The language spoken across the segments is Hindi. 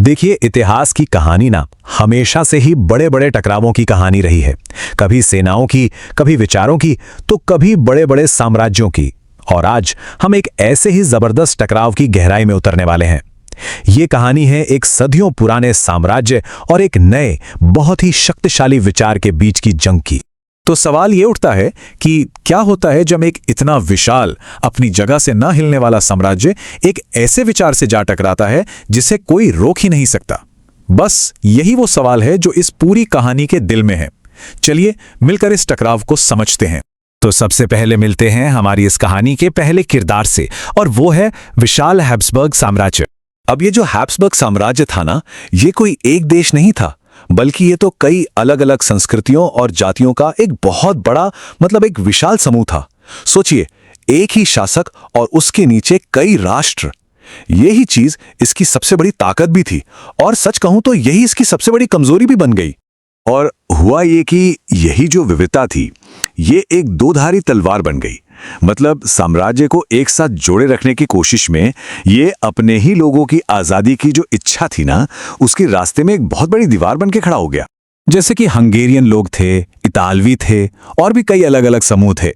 देखिए, इतिहास की कहानी ना हमेशा से ही बड़े बड़े टकरावों की कहानी रही है। कभी सेनाओं की, कभी विचारों की, तो कभी बड़े बड़े साम्राज्यों की। और आज हम एक ऐसे ही जबरदस्त टकराव की गहराई में उतरने वाले हैं। ये कहानी है एक सदियों पुराने साम्राज्य और एक नए, बहुत ही शक्तिशाली विचार के बीच की जंग की। तो सवाल ये उठता है कि क्या होता है जब एक इतना विशाल, अपनी जगह से न हिलने वाला साम्राज्य एक ऐसे विचार से जा टकराता है जिसे कोई रोक ही नहीं सकता। बस यही वो सवाल है जो इस पूरी कहानी के दिल में है। चलिए मिलकर इस टकराव को समझते हैं। तो सबसे पहले मिलते हैं हमारी इस कहानी के पहले किरदार से, और वो है विशाल हैब्सबर्ग साम्राज्य। अब ये जो हैब्सबर्ग साम्राज्य था ना, ये कोई एक देश नहीं था, बल्कि ये तो कई अलग अलग संस्कृतियों और जातियों का एक बहुत बड़ा, मतलब एक विशाल समूह था। सोचिए, एक ही शासक और उसके नीचे कई राष्ट्र। यही चीज इसकी सबसे बड़ी ताकत भी थी, और सच कहूं तो यही इसकी सबसे बड़ी कमजोरी भी बन गई। और हुआ ये कि यही जो विविधता थी, ये एक दोधारी तलवार बन गई। मतलब साम्राज्य को एक साथ जोड़े रखने की कोशिश में ये अपने ही लोगों की आजादी की जो इच्छा थी ना, उसके रास्ते में एक बहुत बड़ी दीवार बन के खड़ा हो गया। जैसे कि हंगेरियन लोग थे, इतालवी थे, और भी कई अलग अलग समूह थे।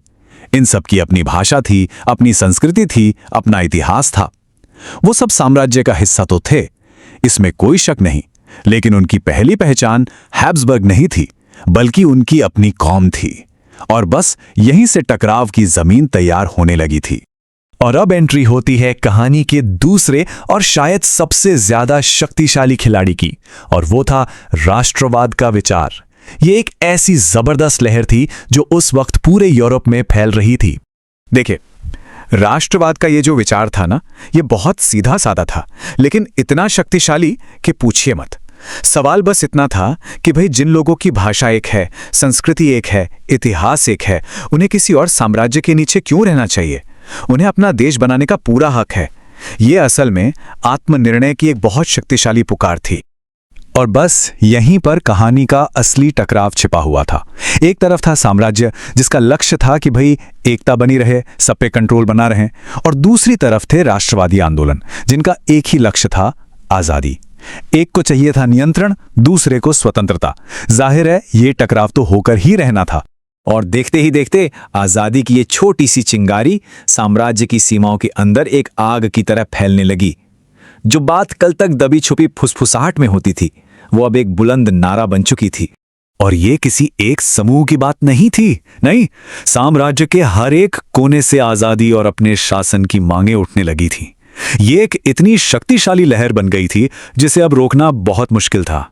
इन सब की अपनी भाषा थी, अपनी संस्कृति थी, अपना इतिहास था। वो सब साम्राज्य का हिस्सा तो थे, इसमें कोई शक नहीं, लेकिन उनकी पहली पहचान हैब्सबर्ग नहीं थी, बल्कि उनकी अपनी कौम थी। और बस यहीं से टकराव की जमीन तैयार होने लगी थी। और अब एंट्री होती है कहानी के दूसरे और शायद सबसे ज्यादा शक्तिशाली खिलाड़ी की, और वो था राष्ट्रवाद का विचार। ये एक ऐसी जबरदस्त लहर थी जो उस वक्त पूरे यूरोप में फैल रही थी। देखिए, राष्ट्रवाद का ये जो विचार था ना, ये बहुत सीधा साधा था, लेकिन इतना शक्तिशाली कि पूछिए मत। सवाल बस इतना था कि भाई, जिन लोगों की भाषा एक है, संस्कृति एक है, इतिहास एक है, उन्हें किसी और साम्राज्य के नीचे क्यों रहना चाहिए? उन्हें अपना देश बनाने का पूरा हक है। ये असल में आत्मनिर्णय की एक बहुत शक्तिशाली पुकार थी। और बस यहीं पर कहानी का असली टकराव छिपा हुआ था। एक तरफ था साम्राज्य जिसका लक्ष्य था कि भाई एकता बनी रहे, सब पे कंट्रोल बना रहे, और दूसरी तरफ थे राष्ट्रवादी आंदोलन, जिनका एक ही लक्ष्य था, आजादी। एक को चाहिए था नियंत्रण, दूसरे को स्वतंत्रता। जाहिर है ये टकराव तो होकर ही रहना था। और देखते ही देखते आजादी की ये छोटी सी चिंगारी साम्राज्य की सीमाओं के अंदर एक आग की तरह फैलने लगी। जो बात कल तक दबी छुपी फुसफुसाहट में होती थी, वो अब एक बुलंद नारा बन चुकी थी। और ये किसी एक समूह की बात नहीं थी, नहीं, साम्राज्य के हर एक कोने से आजादी और अपने शासन की मांगें उठने लगी थी। ये एक इतनी शक्तिशाली लहर बन गई थी जिसे अब रोकना बहुत मुश्किल था।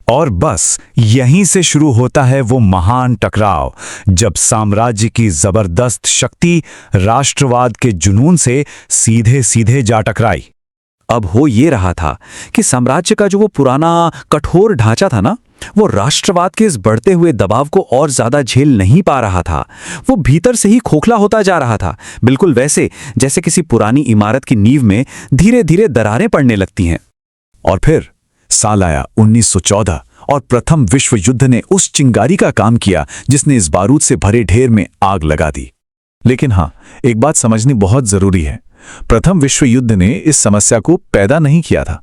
और बस यहीं से शुरू होता है वो महान टकराव, जब साम्राज्य की जबरदस्त शक्ति राष्ट्रवाद के जुनून से सीधे सीधे जा टकराई। अब हो ये रहा था कि साम्राज्य का जो वो पुराना कठोर ढांचा था ना, वो राष्ट्रवाद के इस बढ़ते हुए दबाव को और ज्यादा झेल नहीं पा रहा था। वो भीतर से ही खोखला होता जा रहा था, बिल्कुल वैसे जैसे किसी पुरानी इमारत की नींव में धीरे धीरे दरारें पड़ने लगती हैं। और फिर साल आया 1914, और प्रथम विश्व युद्ध ने उस चिंगारी का काम किया जिसने इस बारूद से भरे ढेर में आग लगा दी। लेकिन हाँ, एक बात समझनी बहुत जरूरी है। प्रथम विश्व युद्ध ने इस समस्या को पैदा नहीं किया था।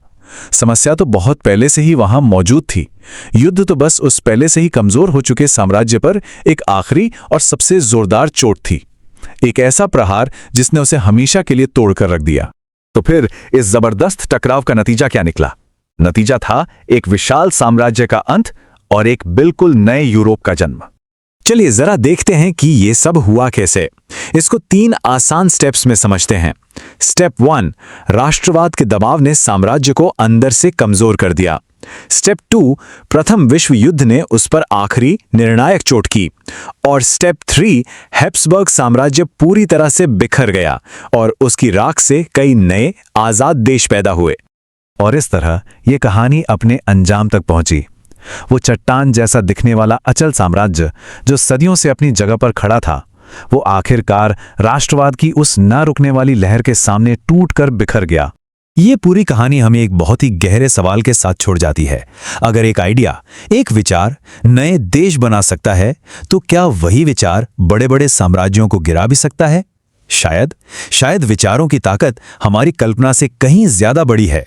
समस्या तो बहुत पहले से ही वहां मौजूद थी। युद्ध तो बस उस पहले से ही कमजोर हो चुके साम्राज्य पर एक आखिरी और सबसे जोरदार चोट थी, एक ऐसा प्रहार जिसने उसे हमेशा के लिए तोड़कर रख दिया। तो फिर इस जबरदस्त टकराव का नतीजा क्या निकला? नतीजा था एक विशाल साम्राज्य का अंत और एक बिल्कुल नए यूरोप का जन्म। चलिए जरा देखते हैं कि ये सब हुआ कैसे। इसको 3 आसान स्टेप्स में समझते हैं। स्टेप 1, राष्ट्रवाद के दबाव ने साम्राज्य को अंदर से कमजोर कर दिया। स्टेप 2, प्रथम विश्व युद्ध ने उस पर आखिरी निर्णायक चोट की। और स्टेप 3, हैब्सबर्ग साम्राज्य पूरी तरह से बिखर गया और उसकी राख से कई नए आजाद देश पैदा हुए। और इस तरह ये कहानी अपने अंजाम तक पहुंची। वो चट्टान जैसा दिखने वाला अचल साम्राज्य जो सदियों से अपनी जगह पर खड़ा था, वो आखिरकार राष्ट्रवाद की उस न रुकने वाली लहर के सामने टूटकर बिखर गया। ये पूरी कहानी हमें एक बहुत ही गहरे सवाल के साथ छोड़ जाती है। अगर एक आइडिया, एक विचार नए देश बना सकता है, तो क्या वही विचार बड़े बड़े साम्राज्यों को गिरा भी सकता है? शायद विचारों की ताकत हमारी कल्पना से कहीं ज्यादा बड़ी है।